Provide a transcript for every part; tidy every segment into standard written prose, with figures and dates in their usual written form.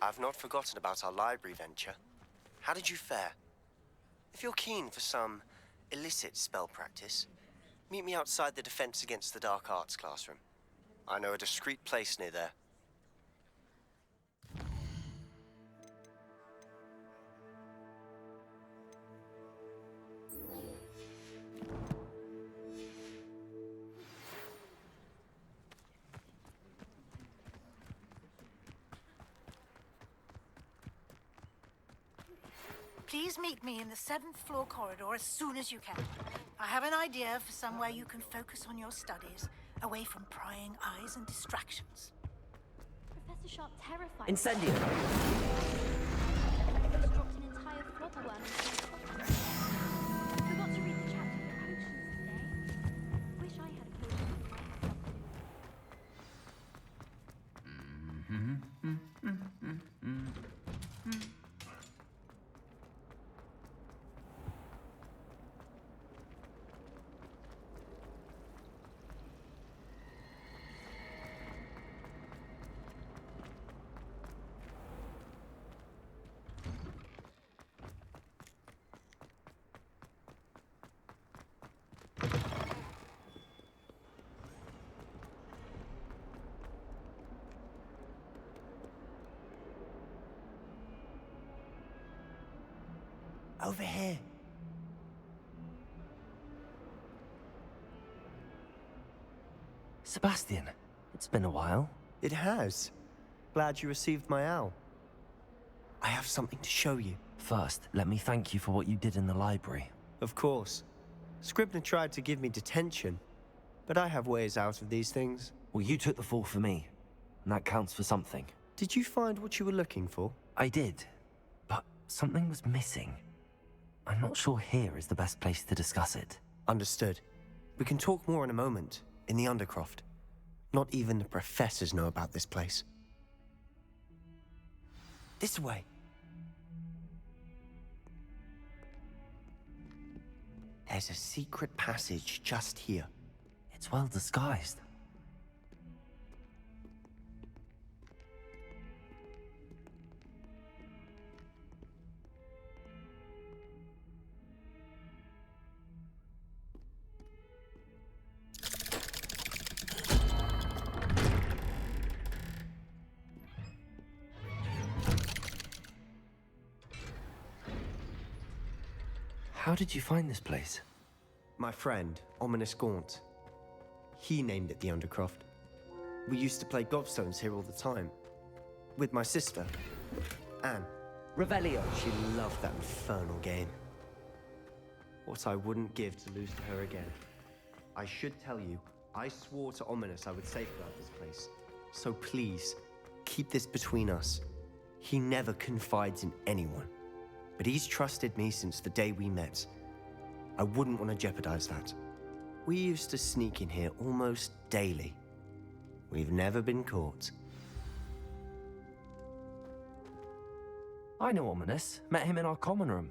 I've not forgotten about our library venture. How did you fare? If you're keen for some illicit spell practice, meet me outside the Defense Against the Dark Arts classroom. I know a discreet place near there. Please meet me in the 7th floor corridor as soon as you can. I have an idea for somewhere you can focus on your studies, away from prying eyes and distractions. Professor Sharp terrified Incendio! Just dropped an entire flopperworm into my Forgot to read the chapter for potions today. Wish I had a potion before I had something. Over here. Sebastian, it's been a while. It has. Glad you received my owl. I have something to show you. First, let me thank you for what you did in the library. Of course. Scribner tried to give me detention, but I have ways out of these things. Well, you took the fall for me, and that counts for something. Did you find what you were looking for? I did, but something was missing. I'm not sure here is the best place to discuss it. Understood. We can talk more in a moment, in the Undercroft. Not even the professors know about this place. This way. There's a secret passage just here. It's well disguised. How did you find this place? My friend, Ominous Gaunt. He named it the Undercroft. We used to play gobstones here all the time. With my sister, Anne. Revelio. She loved that infernal game. What I wouldn't give to lose to her again. I should tell you, I swore to Ominous I would safeguard this place. So please, keep this between us. He never confides in anyone. But he's trusted me since the day we met. I wouldn't want to jeopardize that. We used to sneak in here almost daily. We've never been caught. I know Ominous. Met him in our common room.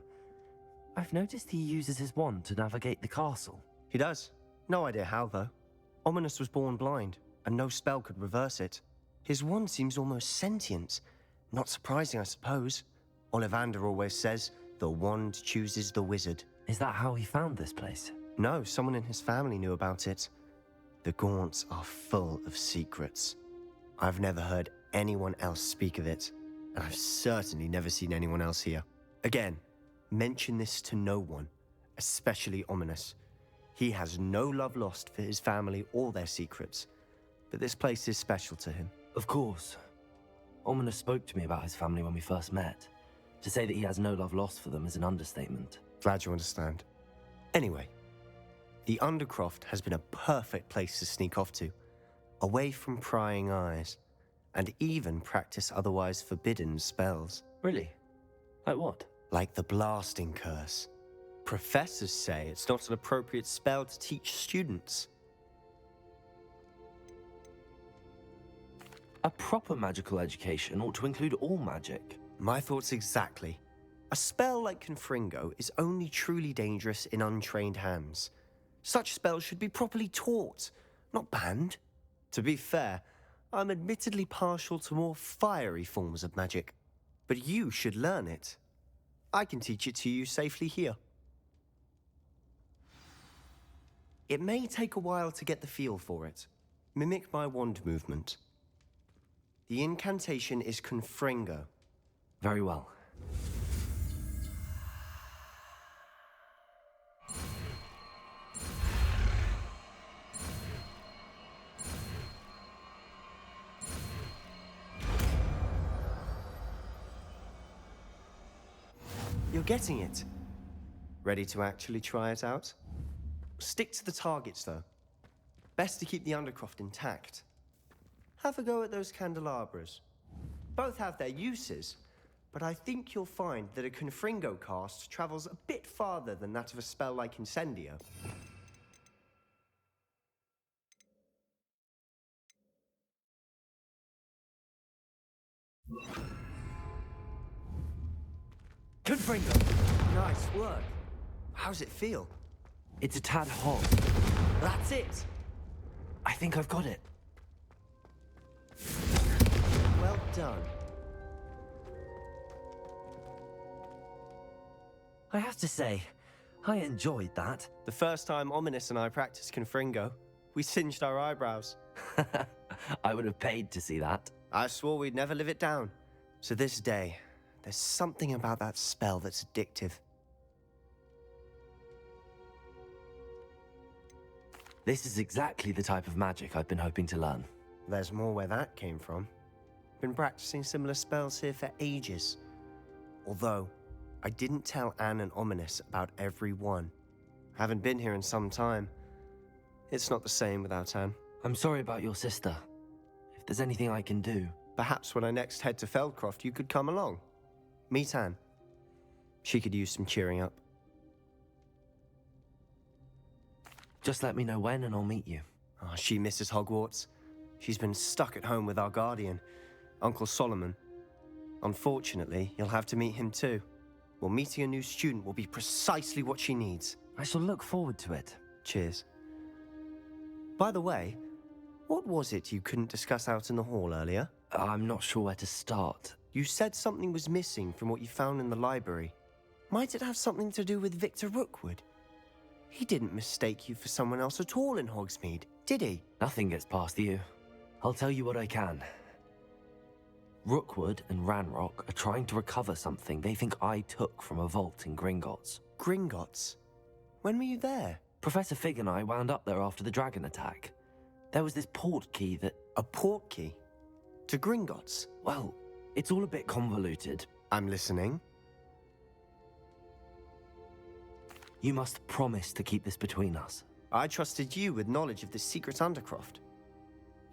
I've noticed he uses his wand to navigate the castle. He does. No idea how, though. Ominous was born blind, and no spell could reverse it. His wand seems almost sentient. Not surprising, I suppose. Ollivander always says, the wand chooses the wizard. Is that how he found this place? No, someone in his family knew about it. The Gaunts are full of secrets. I've never heard anyone else speak of it, and I've certainly never seen anyone else here. Again, mention this to no one, especially Ominous. He has no love lost for his family or their secrets, but this place is special to him. Of course. Ominous spoke to me about his family when we first met. To say that he has no love lost for them is an understatement. Glad you understand. Anyway, the Undercroft has been a perfect place to sneak off to, away from prying eyes, and even practice otherwise forbidden spells. Really? Like what? Like the blasting curse. Professors say it's not an appropriate spell to teach students. A proper magical education ought to include all magic. My thoughts exactly. A spell like Confringo is only truly dangerous in untrained hands. Such spells should be properly taught, not banned. To be fair, I'm admittedly partial to more fiery forms of magic. But you should learn it. I can teach it to you safely here. It may take a while to get the feel for it. Mimic my wand movement. The incantation is Confringo. Very well. You're getting it. Ready to actually try it out? Stick to the targets, though. Best to keep the Undercroft intact. Have a go at those candelabras. Both have their uses, but I think you'll find that a Confringo cast travels a bit farther than that of a spell like Incendio. Confringo! Nice work. How's it feel? It's a tad hot. That's it! I think I've got it. Well done. I have to say, I enjoyed that. The first time Ominous and I practiced Confringo, we singed our eyebrows. I would have paid to see that. I swore we'd never live it down. So this day, there's something about that spell that's addictive. This is exactly the type of magic I've been hoping to learn. There's more where that came from. Been practicing similar spells here for ages. Although, I didn't tell Anne and Ominous about every one. Haven't been here in some time. It's not the same without Anne. I'm sorry about your sister. If there's anything I can do... Perhaps when I next head to Feldcroft, you could come along. Meet Anne. She could use some cheering up. Just let me know when and I'll meet you. Oh, she misses Hogwarts. She's been stuck at home with our guardian, Uncle Solomon. Unfortunately, you'll have to meet him too. Well, meeting a new student will be precisely what she needs. I shall look forward to it. Cheers. By the way, what was it you couldn't discuss out in the hall earlier? I'm not sure where to start. You said something was missing from what you found in the library. Might it have something to do with Victor Rookwood? He didn't mistake you for someone else at all in Hogsmeade, did he? Nothing gets past you. I'll tell you what I can. Rookwood and Ranrock are trying to recover something they think I took from a vault in Gringotts. Gringotts? When were you there? Professor Fig and I wound up there after the dragon attack. There was this port key that... A port key? To Gringotts? Well, it's all a bit convoluted. I'm listening. You must promise to keep this between us. I trusted you with knowledge of the secret Undercroft.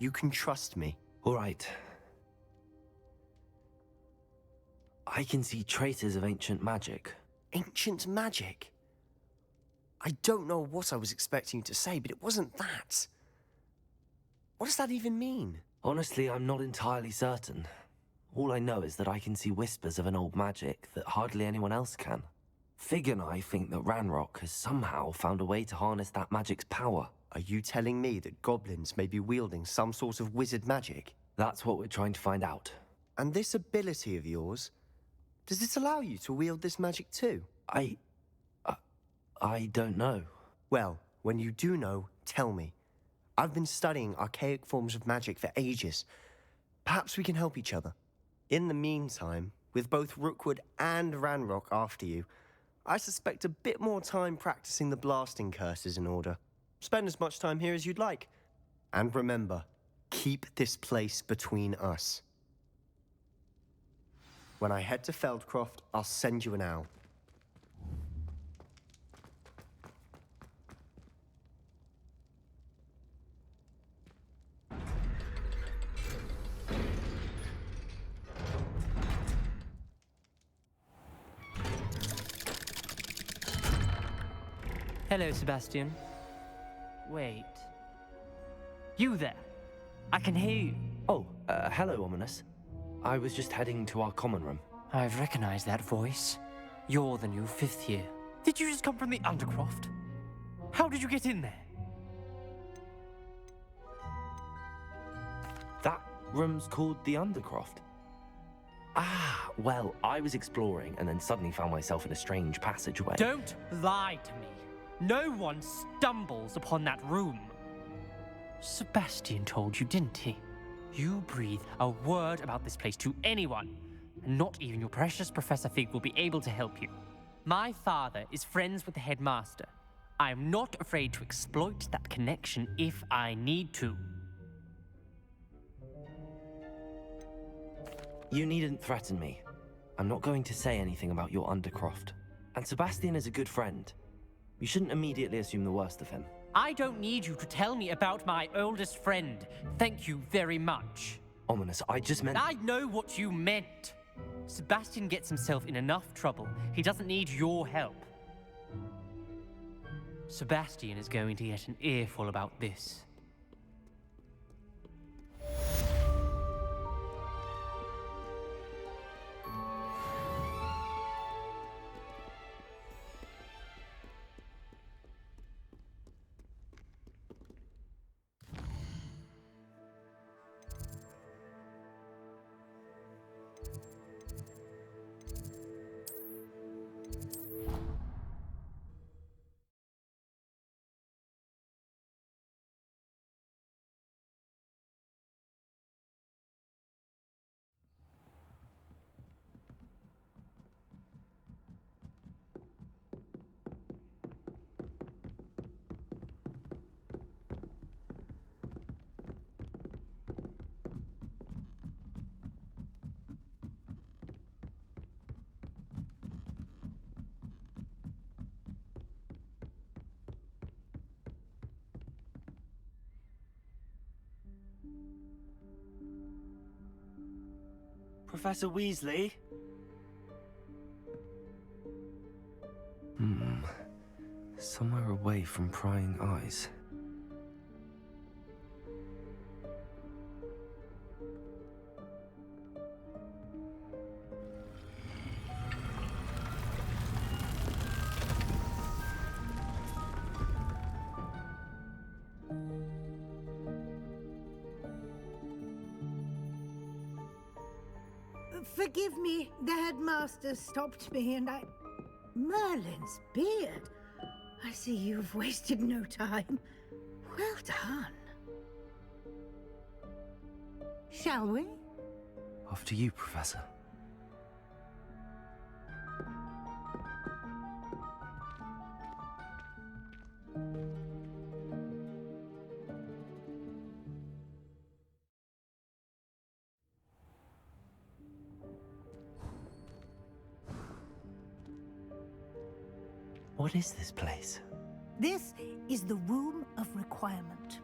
You can trust me. All right. I can see traces of ancient magic. Ancient magic? I don't know what I was expecting you to say, but it wasn't that. What does that even mean? Honestly, I'm not entirely certain. All I know is that I can see whispers of an old magic that hardly anyone else can. Fig and I think that Ranrock has somehow found a way to harness that magic's power. Are you telling me that goblins may be wielding some sort of wizard magic? That's what we're trying to find out. And this ability of yours, does it allow you to wield this magic too? I don't know. Well, when you do know, tell me. I've been studying archaic forms of magic for ages. Perhaps we can help each other. In the meantime, with both Rookwood and Ranrock after you, I suspect a bit more time practicing the blasting curse is in order. Spend as much time here as you'd like. And remember, keep this place between us. When I head to Feldcroft, I'll send you an owl. Hello, Sebastian. Wait. You there? I can hear you. Oh, hello, Ominous. I was just heading to our common room. I've recognized that voice. You're the new fifth year. Did you just come from the Undercroft? How did you get in there? That room's called the Undercroft. Ah, Well, I was exploring and then suddenly found myself in a strange passageway. Don't lie to me. No one stumbles upon that room. Sebastian told you, didn't he? You breathe a word about this place to anyone, and not even your precious Professor Fig will be able to help you. My father is friends with the headmaster. I am not afraid to exploit that connection if I need to. You needn't threaten me. I'm not going to say anything about your Undercroft. And Sebastian is a good friend. You shouldn't immediately assume the worst of him. I don't need you to tell me about my oldest friend. Thank you very much. Ominous, I just meant... I know what you meant. Sebastian gets himself in enough trouble. He doesn't need your help. Sebastian is going to get an earful about this. Professor Weasley? Somewhere away from prying eyes. Forgive me, the headmaster stopped me and I... Merlin's beard. I see you've wasted no time. Well done. Shall we? After you, Professor. What is this place? This is the Room of Requirement.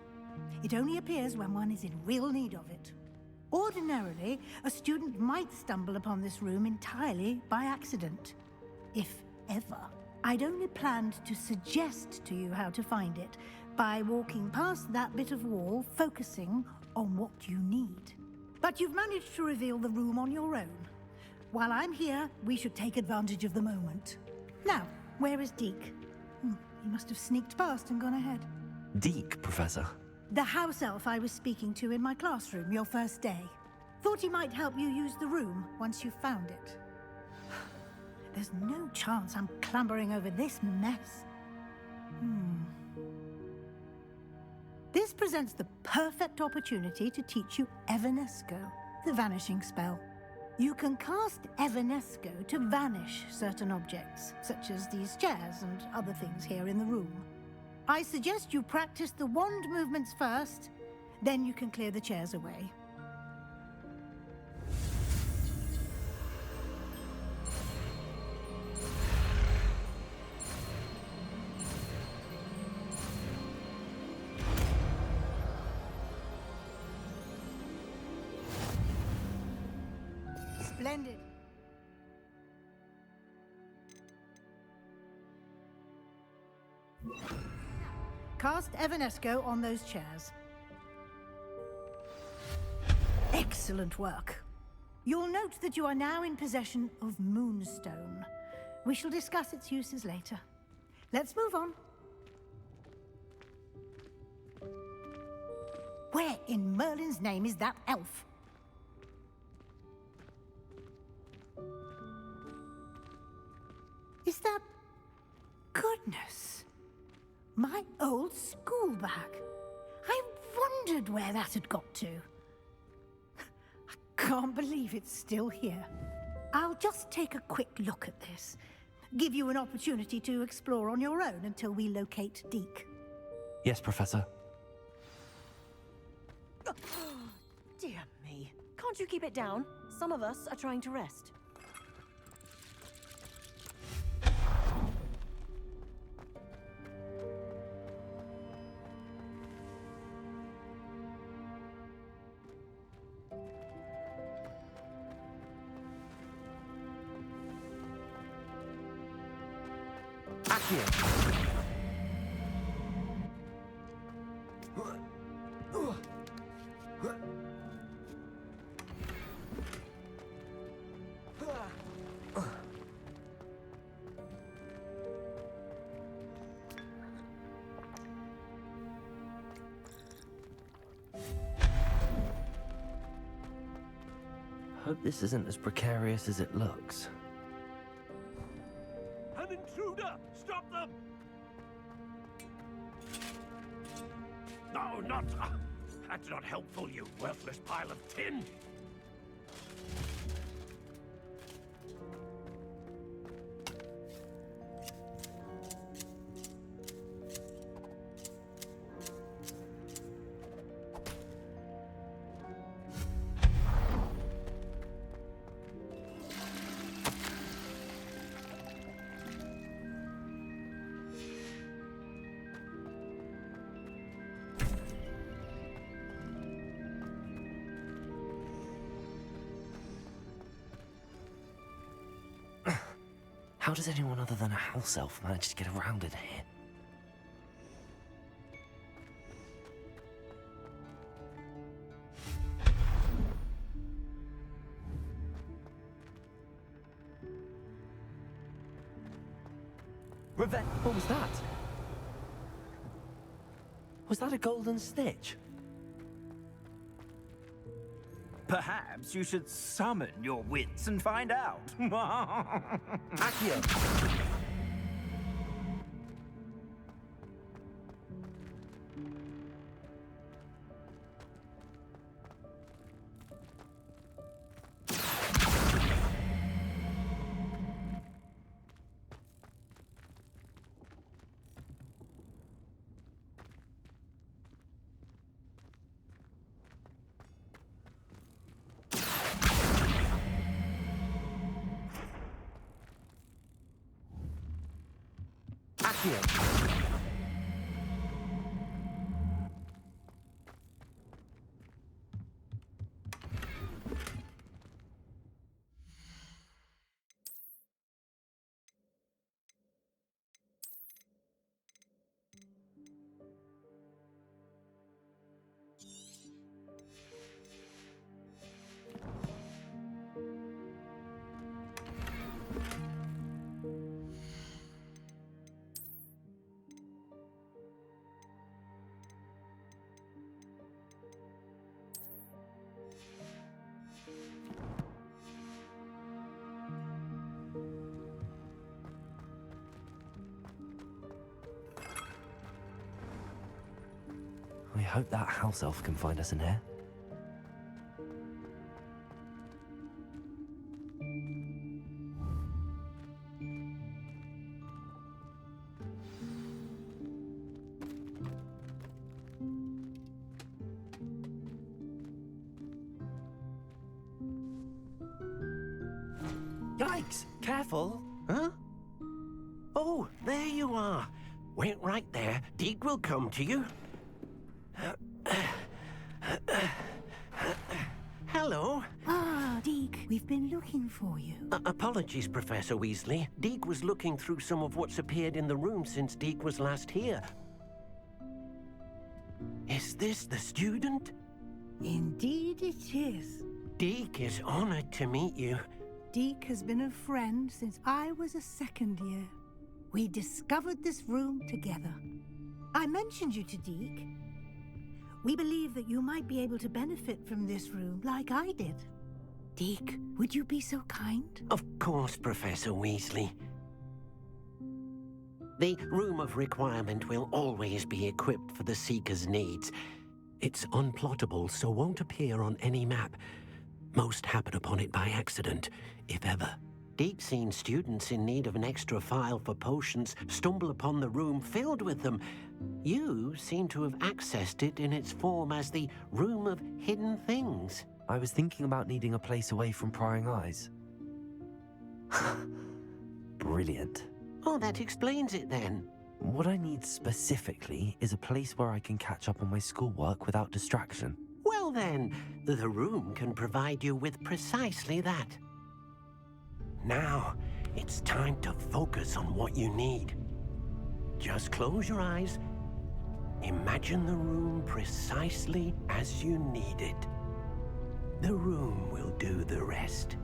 It only appears when one is in real need of it. Ordinarily, a student might stumble upon this room entirely by accident. If ever. I'd only planned to suggest to you how to find it by walking past that bit of wall, focusing on what you need. But you've managed to reveal the room on your own. While I'm here, we should take advantage of the moment. Now, where is Deke? He must have sneaked past and gone ahead. Deke, Professor. The house elf I was speaking to in my classroom your first day. Thought he might help you use the room once you found it. There's no chance I'm clambering over this mess. This presents the perfect opportunity to teach you Evanesco, the vanishing spell. You can cast Evanesco to vanish certain objects, such as these chairs and other things here in the room. I suggest you practice the wand movements first, then you can clear the chairs away. Splendid. Cast Evanesco on those chairs. Excellent work. You'll note that you are now in possession of Moonstone. We shall discuss its uses later. Let's move on. Where in Merlin's name is that elf? Is that... Goodness. My old school bag. I wondered where that had got to. I can't believe it's still here. I'll just take a quick look at this. Give you an opportunity to explore on your own until we locate Deke. Yes, Professor. Dear me. Can't you keep it down? Some of us are trying to rest. Hope this isn't as precarious as it looks. An intruder! Stop them! No, not... that's not helpful, you worthless pile of tin! How does anyone other than a house elf manage to get around in here? What was that? Was that a golden stitch? Perhaps you should summon your wits and find out. Accio! I hope that house elf can find us in here. Yikes! Careful! Huh? Oh, there you are. Wait right there. Deke will come to you. Hello. Ah, Deke, we've been looking for you. Apologies, Professor Weasley. Deke was looking through some of what's appeared in the room since Deke was last here. Is this the student? Indeed it is. Deke is honored to meet you. Deke has been a friend since I was a second year. We discovered this room together. I mentioned you to Deke. We believe that you might be able to benefit from this room like I did. Deke, would you be so kind? Of course, Professor Weasley. The Room of Requirement will always be equipped for the Seeker's needs. It's unplottable, so won't appear on any map. Most happen upon it by accident, if ever. Deke's seen students in need of an extra file for potions stumble upon the room filled with them. You seem to have accessed it in its form as the Room of Hidden Things. I was thinking about needing a place away from prying eyes. Brilliant. Oh, that explains it then. What I need specifically is a place where I can catch up on my schoolwork without distraction. Well then, the room can provide you with precisely that. Now, it's time to focus on what you need. Just close your eyes. Imagine the room precisely as you need it. The room will do the rest.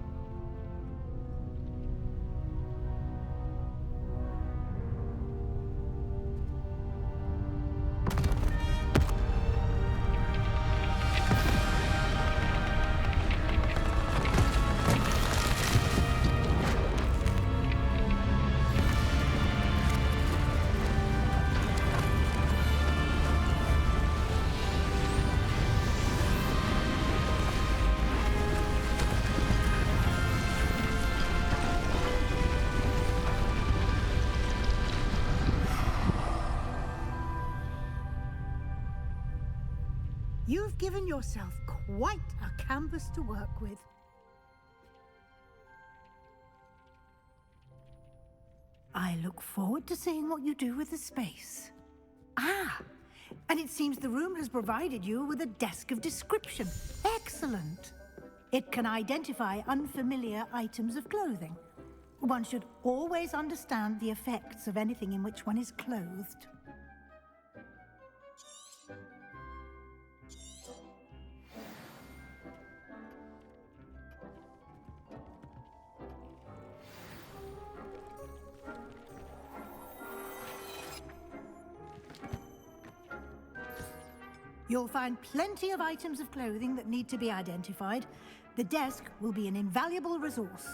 You've given yourself quite a canvas to work with. I look forward to seeing what you do with the space. Ah, and it seems the room has provided you with a desk of description. Excellent. It can identify unfamiliar items of clothing. One should always understand the effects of anything in which one is clothed. You'll find plenty of items of clothing that need to be identified. The desk will be an invaluable resource.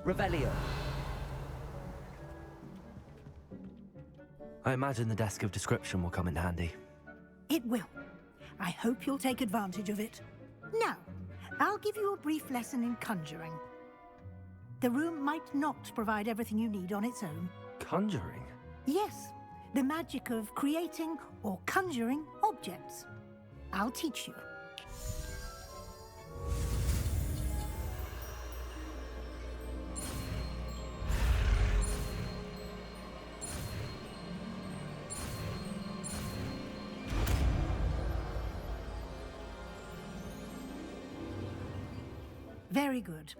Revelio. I imagine the desk of description will come in handy. It will. I hope you'll take advantage of it. Now, I'll give you a brief lesson in conjuring. The room might not provide everything you need on its own. Conjuring? Yes, the magic of creating or conjuring objects. I'll teach you. Very good.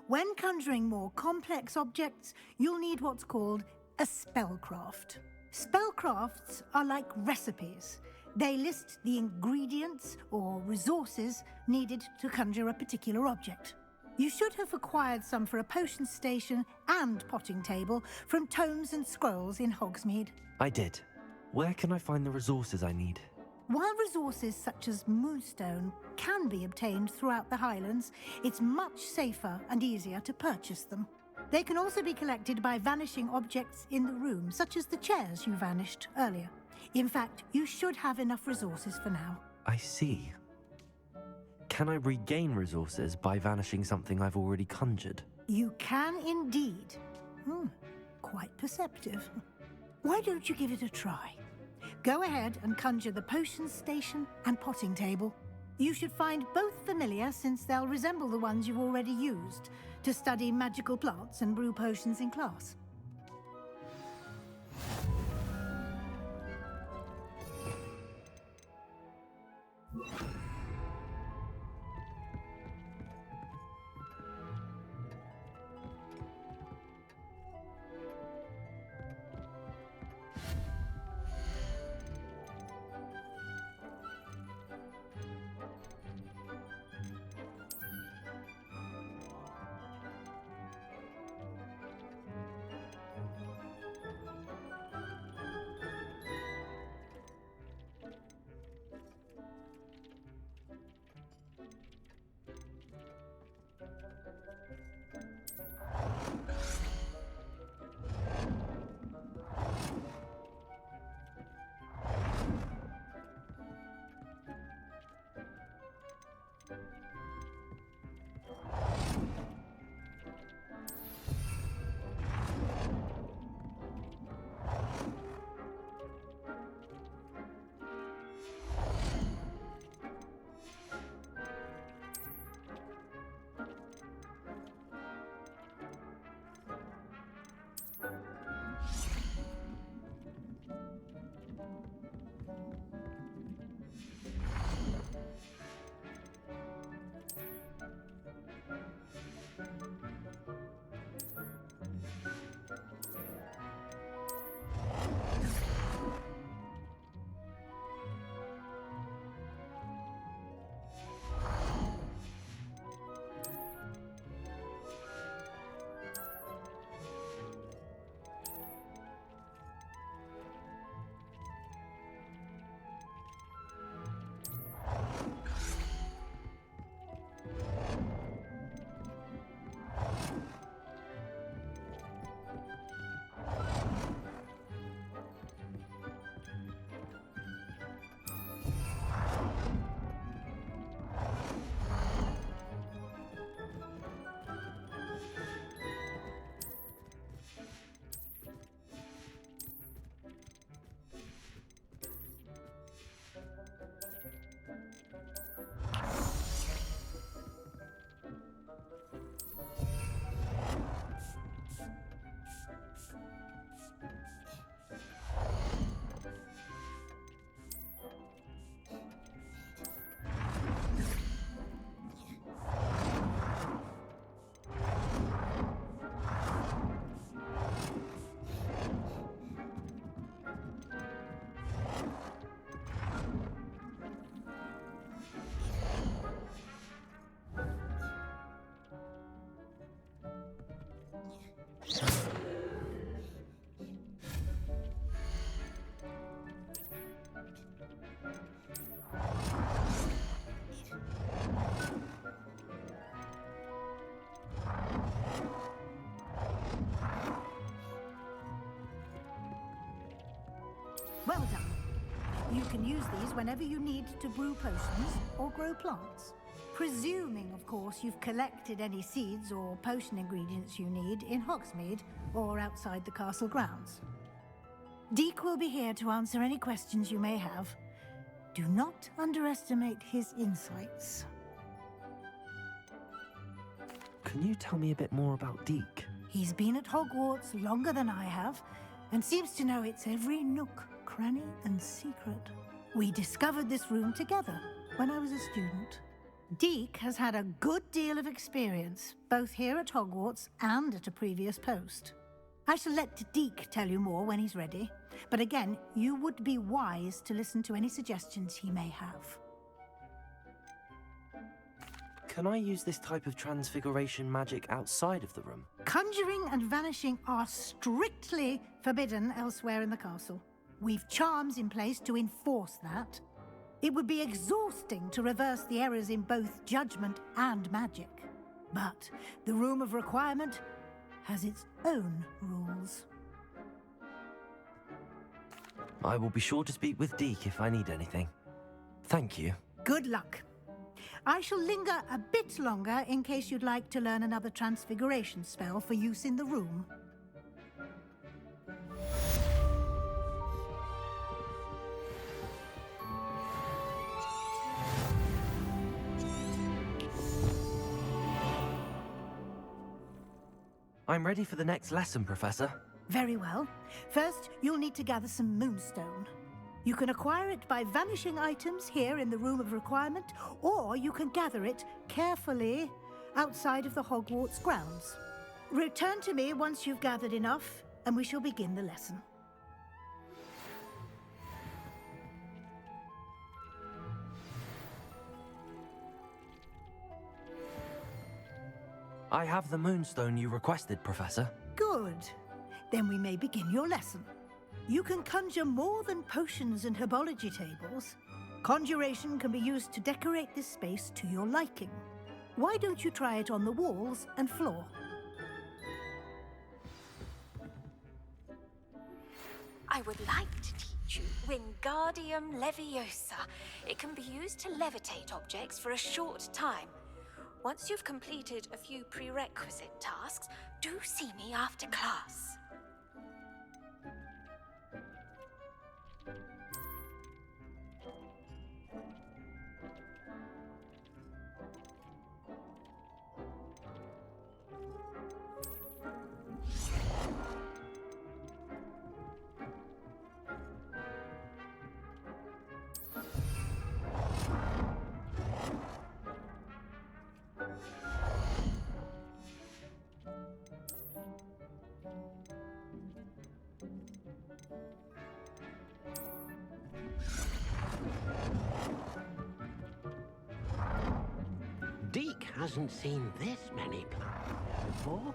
When conjuring more complex objects, you'll need what's called a spellcraft. Spellcrafts are like recipes. They list the ingredients or resources needed to conjure a particular object. You should have acquired some for a potion station and potting table from tomes and scrolls in Hogsmeade. I did. Where can I find the resources I need? While resources such as moonstone can be obtained throughout the Highlands, it's much safer and easier to purchase them. They can also be collected by vanishing objects in the room, such as the chairs you vanished earlier. In fact, you should have enough resources for now. I see. Can I regain resources by vanishing something I've already conjured? You can indeed. Quite perceptive. Why don't you give it a try? Go ahead and conjure the potion station and potting table. You should find both familiar, since they'll resemble the ones you've already used to study magical plants and brew potions in class. Well done. You can use these whenever you need to brew potions or grow plants. Presuming, of course, you've collected any seeds or potion ingredients you need in Hogsmeade or outside the castle grounds. Deek will be here to answer any questions you may have. Do not underestimate his insights. Can you tell me a bit more about Deke? He's been at Hogwarts longer than I have, and seems to know its every nook, cranny, and secret. We discovered this room together when I was a student. Deke has had a good deal of experience, both here at Hogwarts and at a previous post. I shall let Deke tell you more when he's ready, but again, you would be wise to listen to any suggestions he may have. Can I use this type of transfiguration magic outside of the room? Conjuring and vanishing are strictly forbidden elsewhere in the castle. We've charms in place to enforce that. It would be exhausting to reverse the errors in both judgment and magic. But the Room of Requirement has its own rules. I will be sure to speak with Deke if I need anything. Thank you. Good luck. I shall linger a bit longer in case you'd like to learn another transfiguration spell for use in the room. I'm ready for the next lesson, Professor. Very well. First, you'll need to gather some moonstone. You can acquire it by vanishing items here in the Room of Requirement, or you can gather it carefully outside of the Hogwarts grounds. Return to me once you've gathered enough, and we shall begin the lesson. I have the moonstone you requested, Professor. Good. Then we may begin your lesson. You can conjure more than potions and herbology tables. Conjuration can be used to decorate this space to your liking. Why don't you try it on the walls and floor? I would like to teach you Wingardium Leviosa. It can be used to levitate objects for a short time. Once you've completed a few prerequisite tasks, do see me after class. Deke hasn't seen this many plants before.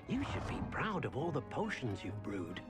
You should be proud of all the potions you've brewed.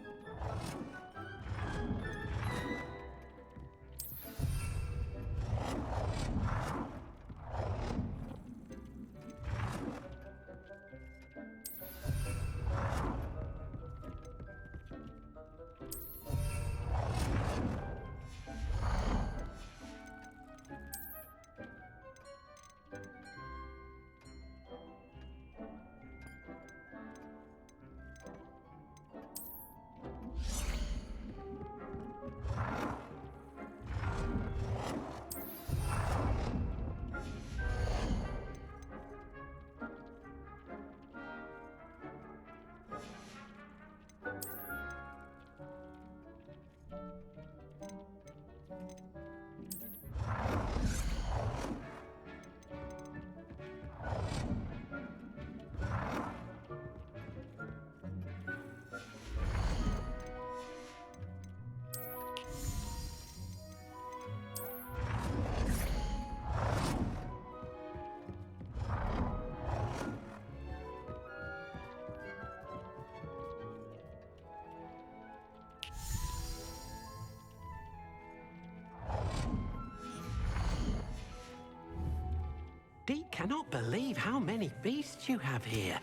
Deke cannot believe how many beasts you have here.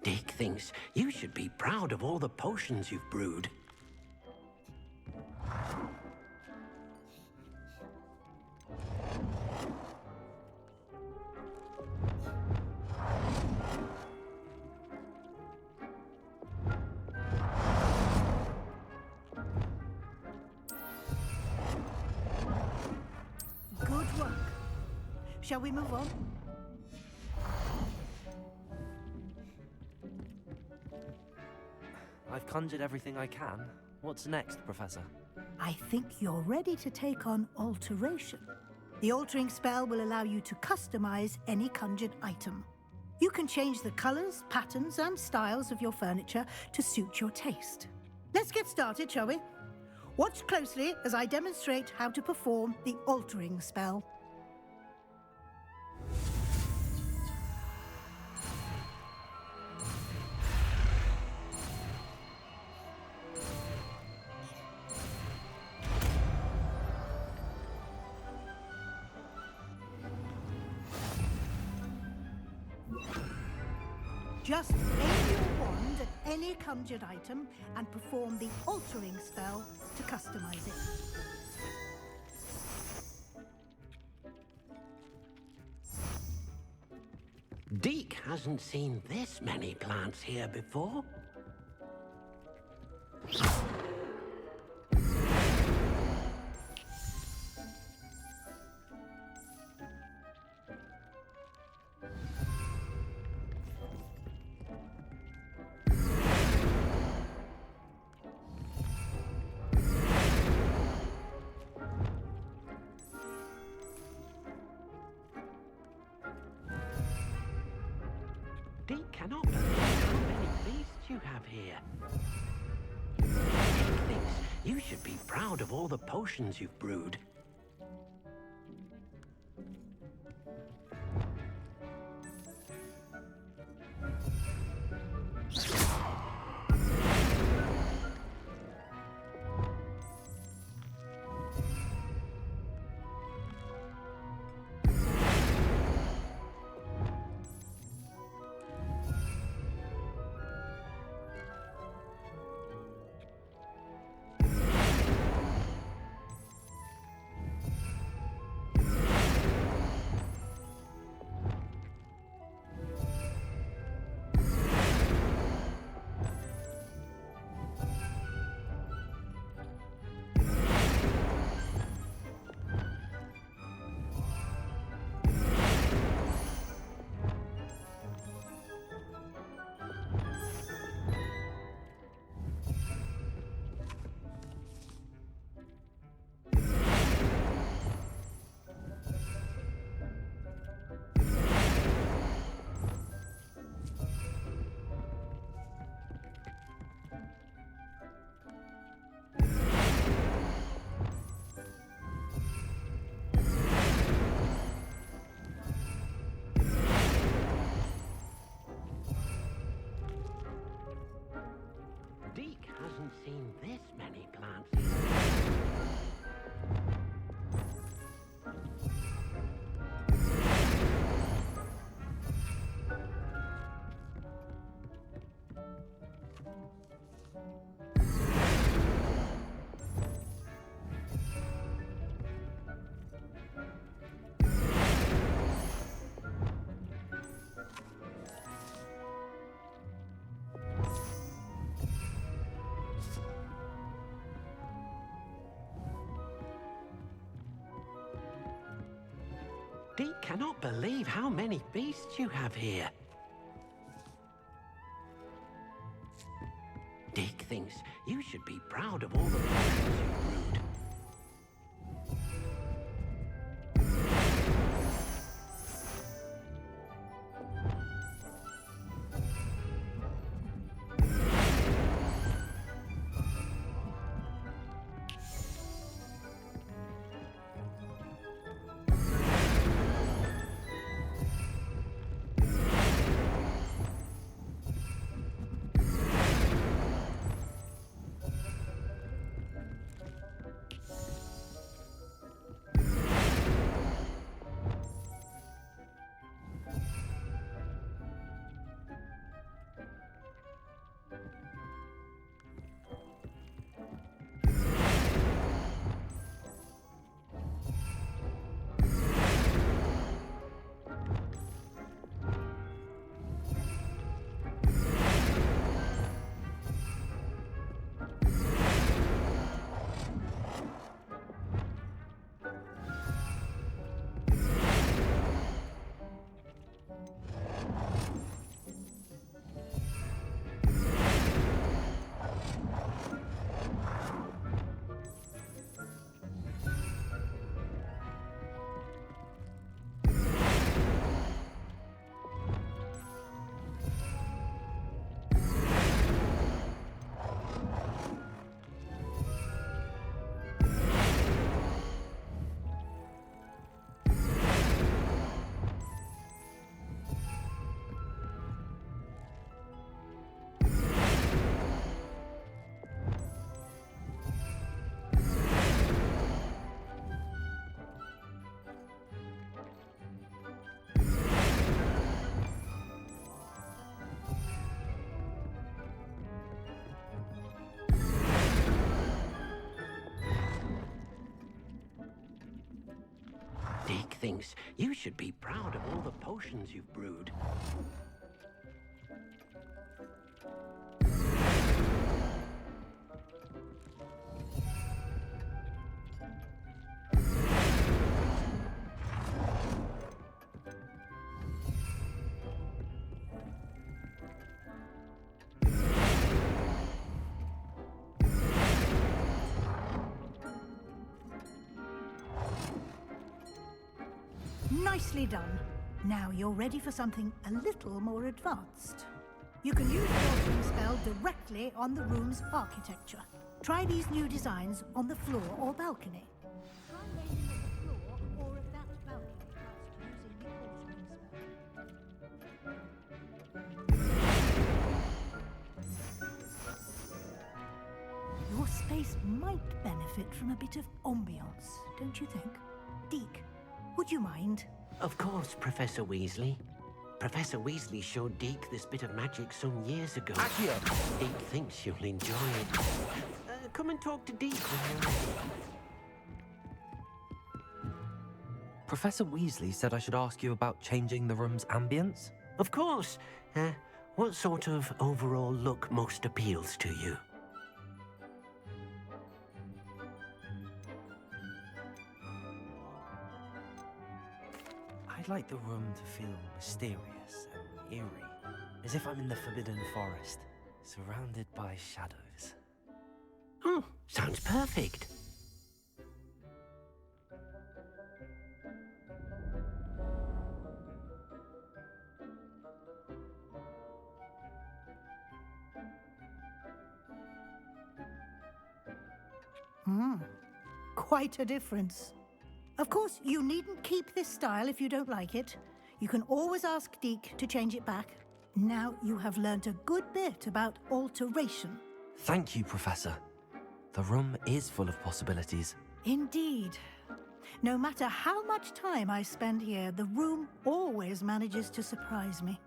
Deke thinks you should be proud of all the potions you've brewed. Good work. Shall we move on? I've conjured everything I can. What's next, Professor? I think you're ready to take on alteration. The altering spell will allow you to customize any conjured item. You can change the colors, patterns, and styles of your furniture to suit your taste. Let's get started, shall we? Watch closely as I demonstrate how to perform the altering spell. Just aim your wand at any conjured item and perform the altering spell to customize it. Deke hasn't seen this many plants here before. Deke cannot believe how many beasts you have here. Deke thinks you should be proud of all the potions you've brewed. Deke hasn't seen this many plants here. Deke cannot believe how many beasts you have here. Deke thinks you should be proud of all the potions you've brewed. Dick thinks you should be proud of all the potions you've brewed. Nicely done. Now you're ready for something a little more advanced. You can use the altering spell directly on the room's architecture. Try these new designs on the floor or balcony. Try aiming at the floor or at that balcony whilst using the altering spell. Your space might benefit from a bit of ambiance, don't you think? Deke, would you mind? Of course, Professor Weasley. Professor Weasley showed Deke this bit of magic some years ago. Accio! Deke thinks you'll enjoy it. Come and talk to Deke when you're ready. Professor Weasley said I should ask you about changing the room's ambience? Of course. What sort of overall look most appeals to you? I'd like the room to feel mysterious and eerie, as if I'm in the Forbidden Forest, surrounded by shadows. Oh, sounds perfect. Quite a difference. Of course, you needn't keep this style if you don't like it. You can always ask Deke to change it back. Now you have learnt a good bit about alteration. Thank you, Professor. The room is full of possibilities. Indeed. No matter how much time I spend here, the room always manages to surprise me.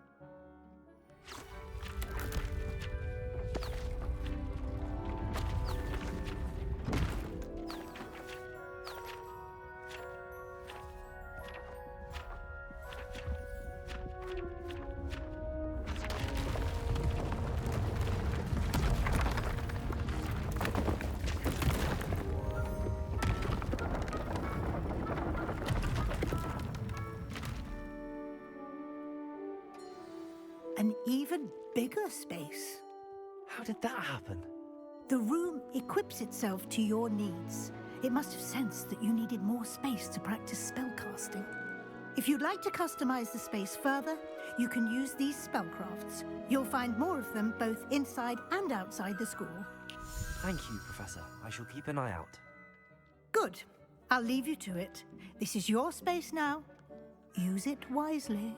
An even bigger space. How did that happen? The room equips itself to your needs. It must have sensed that you needed more space to practice spellcasting. If you'd like to customize the space further, you can use these spellcrafts. You'll find more of them both inside and outside the school. Thank you, Professor. I shall keep an eye out. Good. I'll leave you to it. This is your space now. Use it wisely.